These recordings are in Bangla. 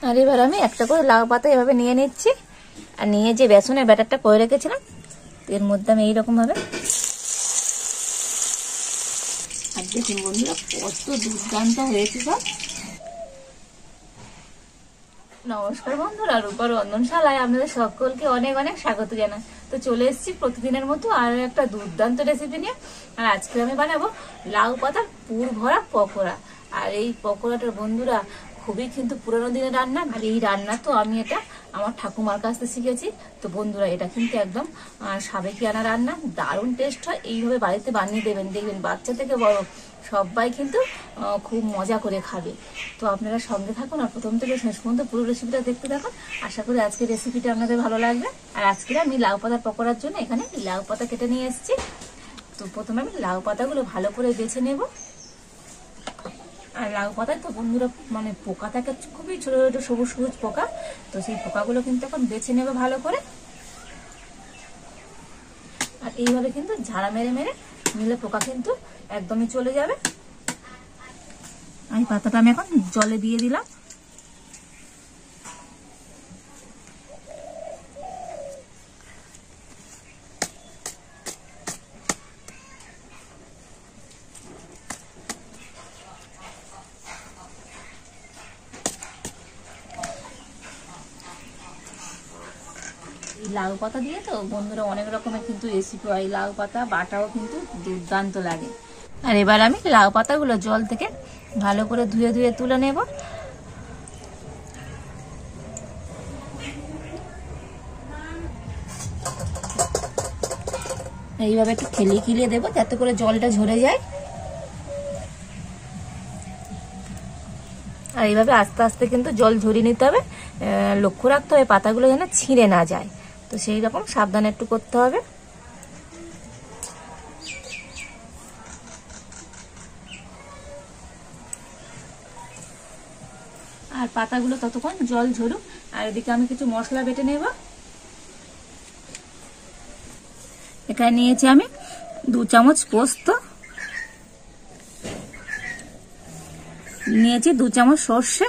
আর এবার আমি একটা করে লাউ পাতা এভাবে নিয়ে নিচ্ছি, আর নিয়ে যে বেসনের ব্যাটারটা করে রেখেছিলাম এর মধ্যে আমি এইরকম ভাবে, আর দেখুন বন্ধুরা কত দুর্দান্ত হয়েছে সব। নমস্কার বন্ধুরা, রূপার রন্ধনশালায় আপনাদের সকলকে অনেক অনেক স্বাগত জানাই। তো চলে এসেছি প্রতিদিনের মতো আর একটা দুর্দান্ত রেসিপি নিয়ে। আর আজকে আমি বানাবো লাউ পাতার পুর ভরা পকোড়া। আর এই পকোড়াটার বন্ধুরা খুবই কিন্তু পুরোনো দিনের রান্না। আর এই রান্না তো আমি এটা আমার ঠাকুমার কাছ থেকে শিখেছি। তো বন্ধুরা এটা কিন্তু একদম সাবেকিয়ানা রান্না, দারুণ টেস্ট হয়। এইভাবে বাড়িতে বানিয়ে দেবেন, দেখবেন বাচ্চা থেকে বড় সবাই কিন্তু খুব মজা করে খাবে। তো আপনারা সঙ্গে থাকুন আর প্রথম থেকে শেষ পর্যন্ত পুরো রেসিপিটা দেখতে থাকুন। আশা করি আজকের রেসিপিটা আপনাদের ভালো লাগবে। আর আজকে আমি লাউ পাতা পকোড়ার জন্য এখানে লাউ পাতা কেটে নিয়ে এসেছি। তো প্রথমে আমি লাউ পাতাগুলো ভালো করে বেছে নেব। আর লাউ পাতায় তো বন্ধুরা মানে পোকা থাকে, খুবই ছোট ছোট সবুজ সবুজ পোকা। তো সেই পোকাগুলো কিন্তু এখন বেছে নেব ভালো করে। আর এইভাবে কিন্তু ঝাড়া মেরে মেরে নিলে পোকা কিন্তু একদমই চলে যাবে। এই পাতাটা আমি এখন জলে দিয়ে দিলাম। লাউ পাতা দিয়ে তো বন্ধুরা অনেক রকমের কিন্তু রেসিপি হয়। লাউ পাতা বাটাও কিন্তু দুর্দান্ত লাগে। আর এবার আমি লাউ পাতাগুলো জল থেকে ভালো করে ধুয়ে ধুয়ে তুলে নেব। এইভাবে একটু খেলিয়ে খেলিয়ে দেবো যাতে করে জলটা ঝরে যায়। আর এইভাবে আস্তে আস্তে কিন্তু জল ঝরিয়ে নিতে হবে। লক্ষ্য রাখতে হবে পাতাগুলো যেন ছিঁড়ে না যায়। তো সেই রকম সাবধানে একটু করতে হবে। আর পাতাগুলো ততক্ষণ জল ঝরুক। আর এদিকে আমি কিছু মশলা বেটে নেব। এখানে নিয়েছি আমি 2 চামচ পোস্ত, নিয়েছি 2 চামচ সর্ষে।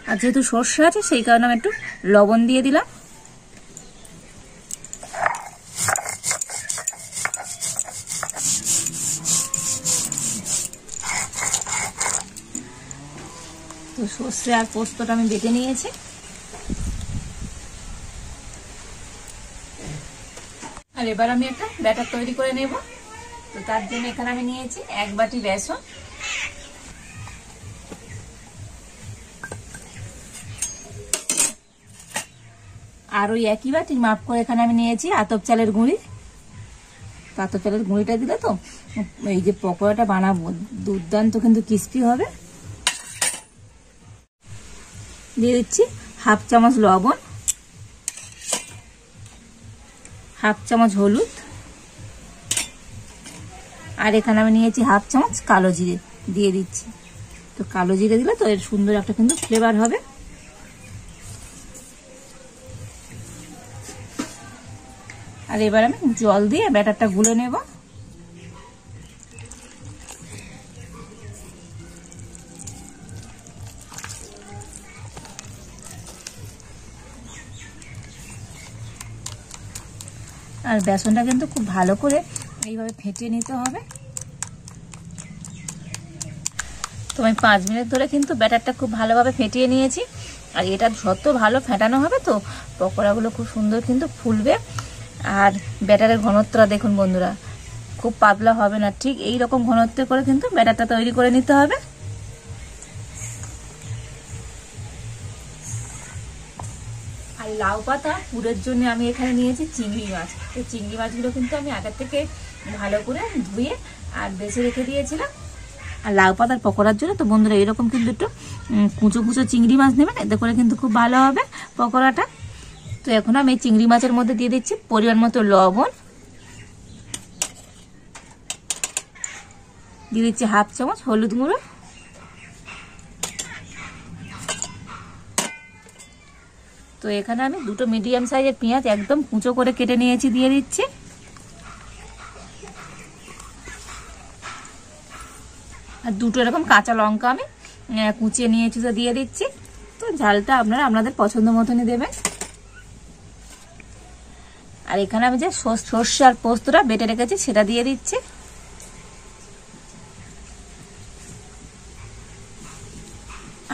আর যেহেতু সর্ষে আছে সেই কারণে আমি একটু লবণ দিয়ে দিলাম। তো সর্ষে আর পোস্তটা আমি বেটে নিয়েছি। আর এবার আমি একটা ব্যাটার তৈরি করে নেব। তো তার জন্য এখানে আমি নিয়েছি 1 বাটি বেসন, আর ওই একই বাটির মাপ করে এখানে আমি নিয়েছি আতপ চালের গুঁড়ি। আতপ চালের গুঁড়িটা দিলে তো এই যে পকোড়াটা বানাবো দুর্দান্ত কিন্তু ক্রিস্পি হবে। দিয়ে দিচ্ছি 1/2 চামচ লবণ, 1/2 চামচ হলুদ, আর এখানে আমি নিয়েছি 1/2 চামচ কালো জিরে দিয়ে দিচ্ছি। তো কালো জিরে দিলে তো এর সুন্দর একটা কিন্তু ফ্লেভার হবে। আর এবার আমি জল দিয়ে ব্যাটারটা গুলে নেব। আর বেসনটা কিন্তু খুব ভালো করে এইভাবে ফেটিয়ে নিতে হবে। তো আমি 5 মিনিট ধরে কিন্তু ব্যাটারটা খুব ভালোভাবে ফেটিয়ে নিয়েছি। আর এটা যত ভালো ফেটানো হবে তো পকোড়াগুলো খুব সুন্দর কিন্তু ফুলবে। আর ব্যাটারের ঘনত্বটা দেখুন বন্ধুরা, খুব পাতলা হবে না, ঠিক এই রকম ঘনত্ব করে কিন্তু ব্যাটারটা তৈরি করে নিতে হবে। আর লাউ পাতা পুরের জন্য আমি এখানে নিয়েছি চিংড়ি মাছ। এই চিংড়ি মাছগুলো কিন্তু আমি আগে থেকে ভালো করে ধুয়ে আর বেছে রেখে দিয়েছিলাম। আর লাউ পাতার পকোড়ার জন্য তো বন্ধুরা এরকম কিন্তু একটু কুচো কুচো চিংড়ি মাছ নেবেন, এতে করে কিন্তু খুব ভালো হবে পকোড়াটা। তো এখন আমি চিংড়ি মাছের মধ্যে দিয়ে দিচ্ছি পরিমাণ মতো লবণ, দিয়ে দিচ্ছি 1/2 চামচ হলুদ গুঁড়ো, তো এখানে আমি 2টো মিডিয়াম সাইজের পেঁয়াজ একদম কুচো করে কেটে নিয়েছি দিয়ে দিচ্ছি। আর 2টো এরকম কাঁচা লঙ্কা আমি কুচিয়ে নিয়েছি, তো দিয়ে দিচ্ছি। তো ঝালটা আপনারা আপনাদের পছন্দ মতনই দেবেন। আর এখানে আমি যে সর্ষে আর পোস্তটা বেটে রেখেছি সেটা দিয়ে দিচ্ছি।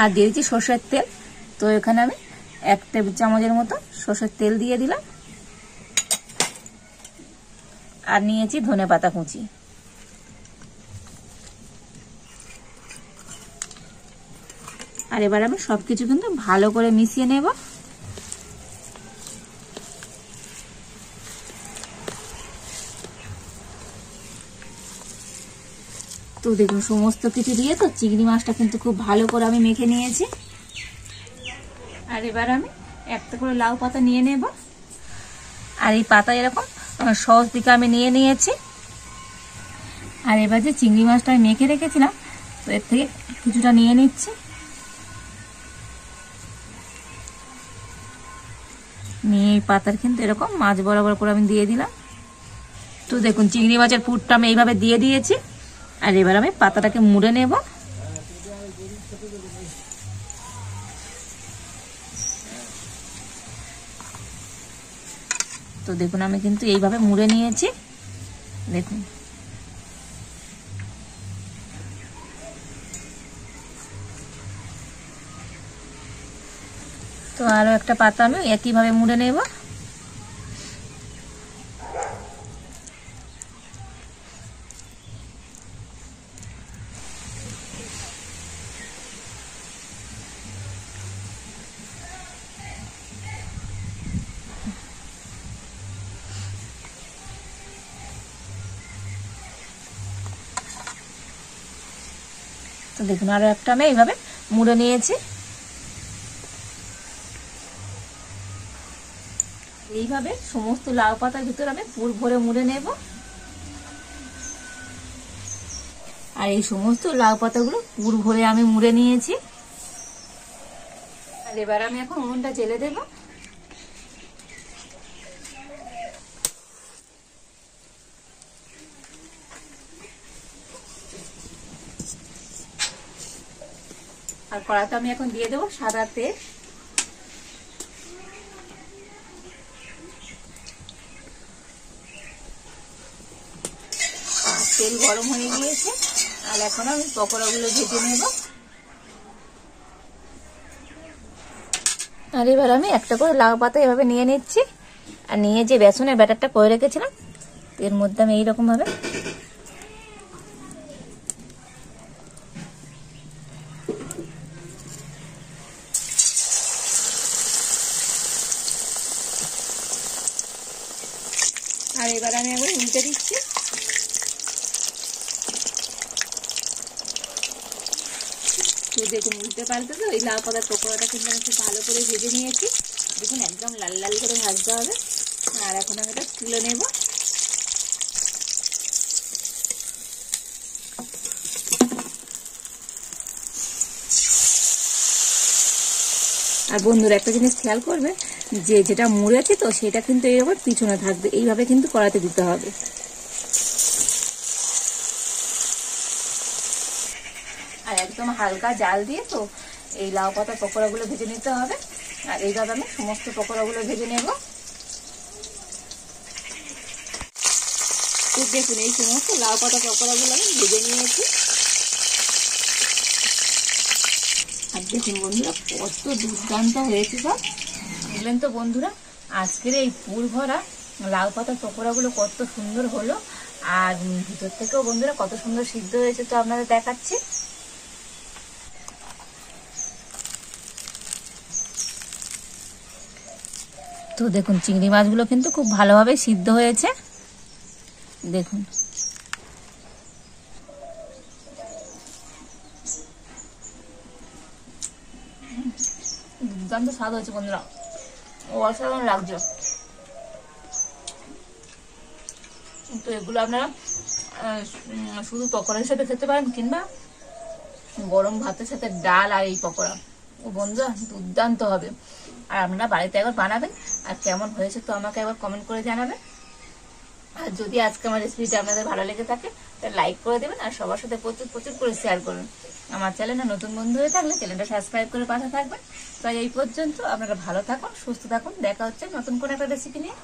আর দিয়ে দিচ্ছি সর্ষের তেল। তো এখানে আমি 1 টেবিল চামচের মতো সর্ষের তেল দিয়ে দিলাম। আর নিয়েছি ধনেপাতা কুচি। আর এবার আমি সবকিছু কিন্তু ভালো করে মিশিয়ে নেব। তো দেখুন সমস্ত কিছু দিয়ে তো চিংড়ি মাছটা কিন্তু খুব ভালো করে আমি মেখে নিয়েছি। আর এবার আমি একটা করে লাউ পাতা নিয়ে নেব। আর এই পাতা এরকম সহজ দিকে আমি নিয়ে নিয়েছি। আর এবার যে চিংড়ি মাছটা আমি মেখে রেখেছিলাম, তো এর থেকে কিছুটা নিয়ে নিচ্ছি। নিয়ে এই পাতার কিন্তু এরকম মাছ বরাবর করে আমি দিয়ে দিলাম। তো দেখুন চিংড়ি মাছের পুরটা আমি এইভাবে দিয়ে দিয়েছি। আর এবার আমি পাতাটাকে মুড়ে নেব। তো দেখুন আমি কিন্তু এইভাবে মুড়ে নিয়েছি। দেখুন তো আরো একটা পাতা আমি একইভাবে মুড়ে নেব। তো দেখুন আরো একটা আমি এইভাবে মুড়ে নিয়েছি। এইভাবে সমস্ত লাউ পাতার ভিতরে আমি পুর ভরে মুড়ে নেব। আর এই সমস্ত লাউ পাতাগুলো পুর ভরে আমি মুড়ে নিয়েছি। আর এবার আমি এখন উনুনটা জ্বেলে দেব। আর কড়াতে আমি এখন দিয়ে দেবো সাদা তেল। তেল গরম হয়ে গিয়েছে। আর এখন আমি পকোড়াগুলো ভেজে নেব। আর এবার আমি একটা করে লাউ পাতা এভাবে নিয়ে নিচ্ছি। আর নিয়ে যে বেসনের ব্যাটারটা করে রেখেছিলাম এর মধ্যে আমি এইরকম ভাবে আর এবার আমি একবার উল্টে দিচ্ছি। তো দেখুন উল্টে পাল্টে তো এই লাউ পাতার পকোড়াটা কিন্তু আমি খুব ভালো করে ভেজে নিয়েছি। দেখুন একদম লাল লাল করে ভাজতে হবে। আর এখন আমি এটা তুলে নেব। আর বন্ধুরা একটা জিনিস খেয়াল করবে, যে যেটা মুড়েছে তো সেটা কিন্তু এইভাবে পিছনে থাকবে, এইভাবে কিন্তু কড়াতে দিতে হবে। আর একদম হালকা জাল দিয়ে তো এই লাউ পাতা পকোড়াগুলো ভেজে নিতে হবে। আর এইভাবে আমি সমস্ত পকোড়াগুলো ভেজে নেব। তো দেখুন এই সমস্ত লাউ পাতা পকোড়াগুলো আমি ভেজে নিয়েছি। আর দেখুন বন্ধুরা কত দুর্দান্ত হয়েছে সব। বুঝলেন তো বন্ধুরা আজকের এই পুর ভরা লাউ পাতা পকোড়াগুলো কত সুন্দর হলো। আর ভিতর থেকেও বন্ধুরা কত সুন্দর সিদ্ধ হয়েছে, তো আপনাদের দেখাচ্ছি। তো দেখুন চিংড়ি মাছগুলো কিন্তু খুব ভালোভাবে সিদ্ধ হয়েছে। দেখুন দুর্দান্ত স্বাদ হয়েছে বন্ধুরা, অসাধারণ লাগছে। তো এগুলো আপনারা শুধু পকোড়ার সাথে খেতে পারেন, কিংবা গরম ভাতের সাথে ডাল আর এই পকোড়া, ও বন্ধুরা দুর্দান্ত হবে। আর আপনারা বাড়িতে একবার বানাবেন, আর কেমন হয়েছে তো আমাকে একবার কমেন্ট করে জানাবেন। আর যদি আজকে আমার রেসিপিটা আপনাদের ভালো লেগে থাকে লাইক করে দেবেন আর সবার সাথে প্রচুর প্রচুর করে শেয়ার করুন। আমার চ্যানেলে নতুন বন্ধু হয়ে থাকলে চ্যানেলটা সাবস্ক্রাইব করে পাশে থাকবেন। তাই এই পর্যন্ত, আপনারা ভালো থাকুন, সুস্থ থাকুন, দেখা হচ্ছে নতুন কোনো একটা রেসিপি নিয়ে।